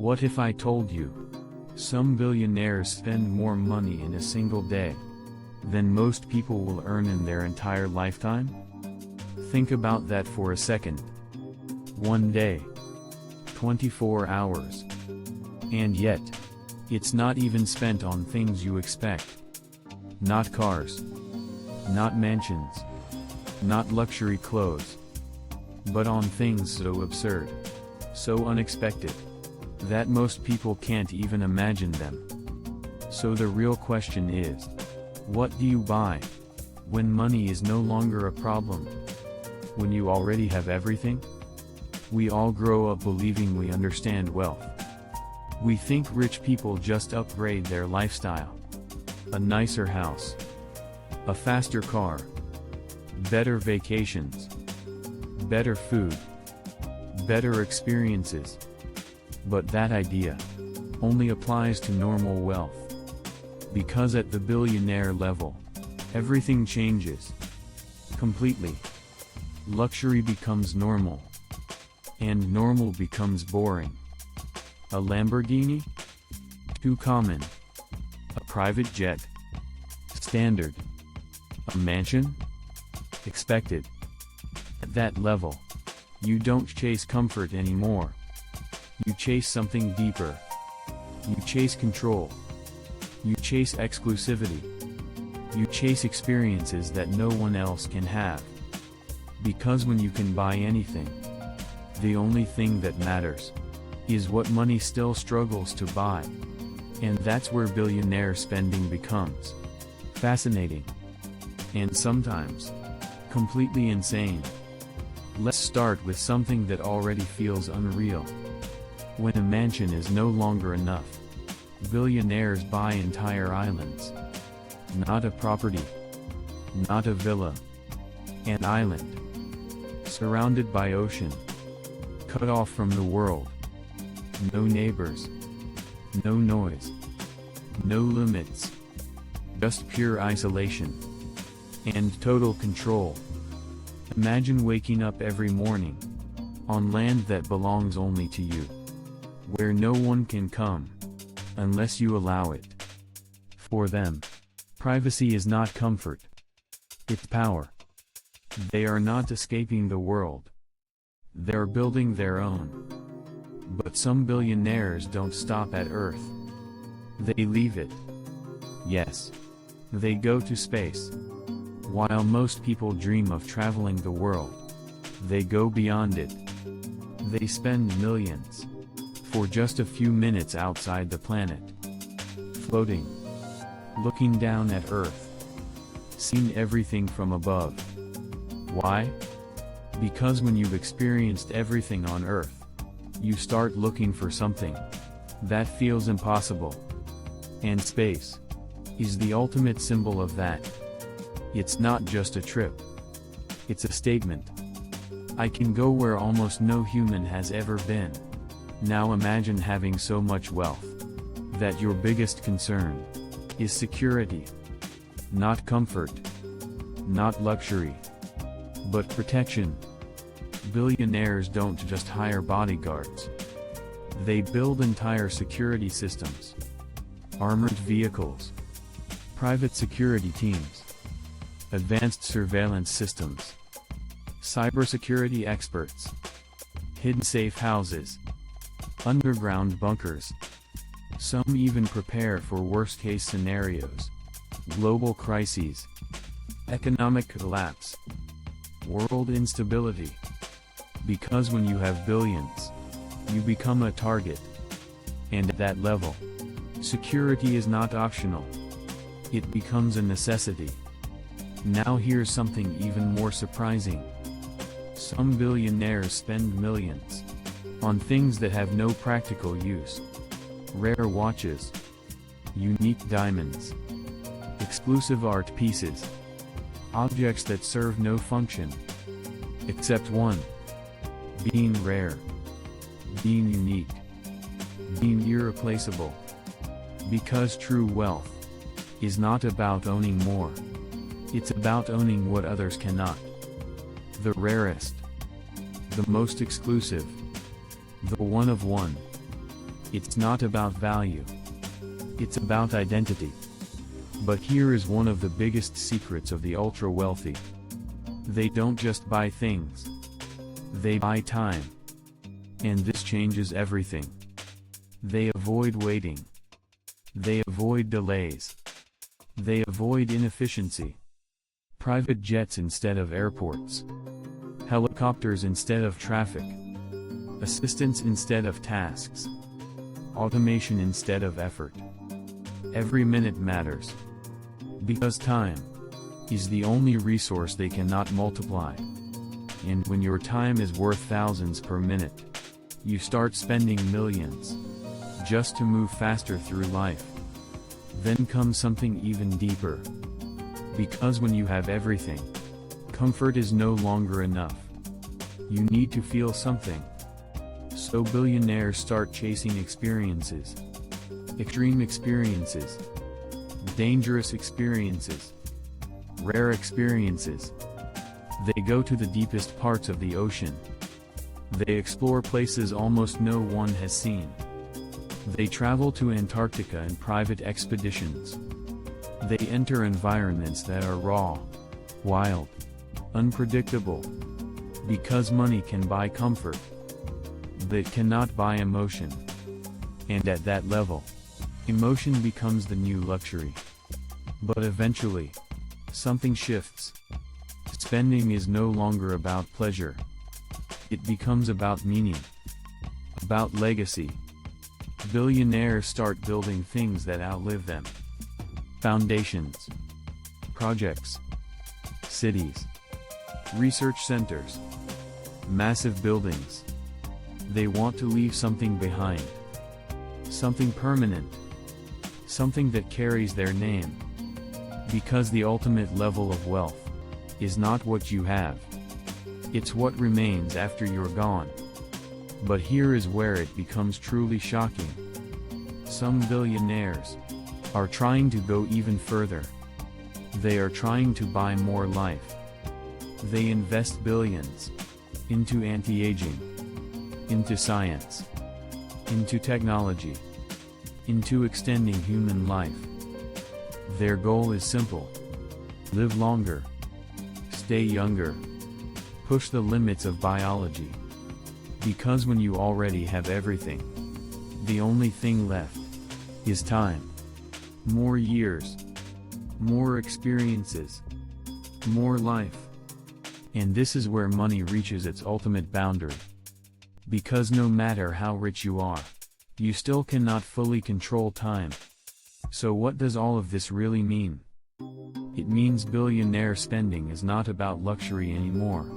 What if I told you? Some billionaires spend more money in a single day than most people will earn in their entire lifetime? Think about that for a second. One day. 24 hours. And yet, it's not even spent on things you expect. Not cars. Not mansions. Not luxury clothes. But on things so absurd, so unexpected, that most people can't even imagine them. So the real question is, what do you buy when money is no longer a problem? When you already have everything? We all grow up believing we understand wealth. We think rich people just upgrade their lifestyle. A nicer house. A faster car. Better vacations. Better food. Better experiences. But that idea only applies to normal wealth. Because at the billionaire level, everything changes. Completely. Luxury becomes normal. And normal becomes boring. A Lamborghini? Too common. A private jet? Standard. A mansion? Expected. At that level, you don't chase comfort anymore. You chase something deeper. You chase control. You chase exclusivity. You chase experiences that no one else can have. Because when you can buy anything, the only thing that matters is what money still struggles to buy. And that's where billionaire spending becomes fascinating. And sometimes completely insane. Let's start with something that already feels unreal. When a mansion is no longer enough, billionaires buy entire islands. Not a property. Not a villa. An island. Surrounded by ocean. Cut off from the world. No neighbors. No noise. No limits. Just pure isolation. And total control. Imagine waking up every morning on land that belongs only to you, where no one can come unless you allow it. For them, privacy is not comfort. It's power. They are not escaping the world. They're building their own. But some billionaires don't stop at Earth. They leave it. Yes. They go to space. While most people dream of traveling the world, they go beyond it. They spend millions for just a few minutes outside the planet, floating, looking down at Earth, seeing everything from above. Why? Because when you've experienced everything on Earth, you start looking for something that feels impossible. And space is the ultimate symbol of that. It's not just a trip. It's a statement. I can go where almost no human has ever been. Now imagine having so much wealth that your biggest concern is security. Not comfort. Not luxury. But protection. Billionaires don't just hire bodyguards. They build entire security systems. Armored vehicles. Private security teams. Advanced surveillance systems. Cybersecurity experts. Hidden safe houses. Underground bunkers. Some even prepare for worst-case scenarios. Global crises. Economic collapse. World instability. Because when you have billions, you become a target. And at that level, security is not optional. It becomes a necessity. Now here's something even more surprising. Some billionaires spend millions on things that have no practical use. Rare watches. Unique diamonds. Exclusive art pieces. Objects that serve no function. Except one. Being rare. Being unique. Being irreplaceable. Because true wealth is not about owning more. It's about owning what others cannot. The rarest. The most exclusive. The one of one. It's not about value. It's about identity. But here is one of the biggest secrets of the ultra-wealthy. They don't just buy things. They buy time. And this changes everything. They avoid waiting. They avoid delays. They avoid inefficiency. Private jets instead of airports. Helicopters instead of traffic. Assistants instead of tasks. Automation instead of effort. Every minute matters. Because time is the only resource they cannot multiply. And when your time is worth thousands per minute, you start spending millions just to move faster through life. Then comes something even deeper. Because when you have everything, comfort is no longer enough. You need to feel something. So billionaires start chasing experiences. Extreme experiences. Dangerous experiences. Rare experiences. They go to the deepest parts of the ocean. They explore places almost no one has seen. They travel to Antarctica in private expeditions. They enter environments that are raw, wild, unpredictable. Because money can buy comfort, but it cannot buy emotion. And at that level, emotion becomes the new luxury. But eventually, something shifts. Spending is no longer about pleasure. It becomes about meaning. About legacy. Billionaires start building things that outlive them. Foundations. Projects. Cities. Research centers. Massive buildings. They want to leave something behind. Something permanent. Something that carries their name. Because the ultimate level of wealth is not what you have. It's what remains after you're gone. But here is where it becomes truly shocking. Some billionaires are trying to go even further. They are trying to buy more life. They invest billions into anti-aging, into science, into technology, into extending human life. Their goal is simple. Live longer. Stay younger. Push the limits of biology. Because when you already have everything, the only thing left is time. More years. More experiences. More life. And this is where money reaches its ultimate boundary. Because no matter how rich you are, you still cannot fully control time. So what does all of this really mean? It means billionaire spending is not about luxury anymore.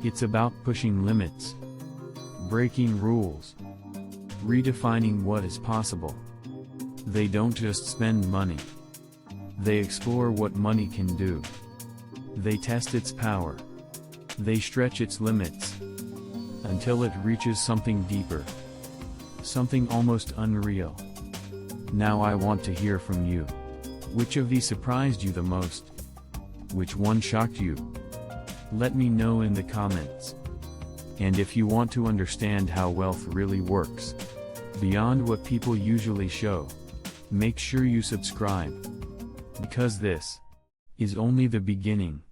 It's about pushing limits, breaking rules, redefining what is possible. They don't just spend money. They explore what money can do. They test its power. They stretch its limits until it reaches something deeper, something almost unreal. Now I want to hear from you. Which of these surprised you the most? Which one shocked you? Let me know in the comments. And if you want to understand how wealth really works, beyond what people usually show, make sure you subscribe. Because this is only the beginning.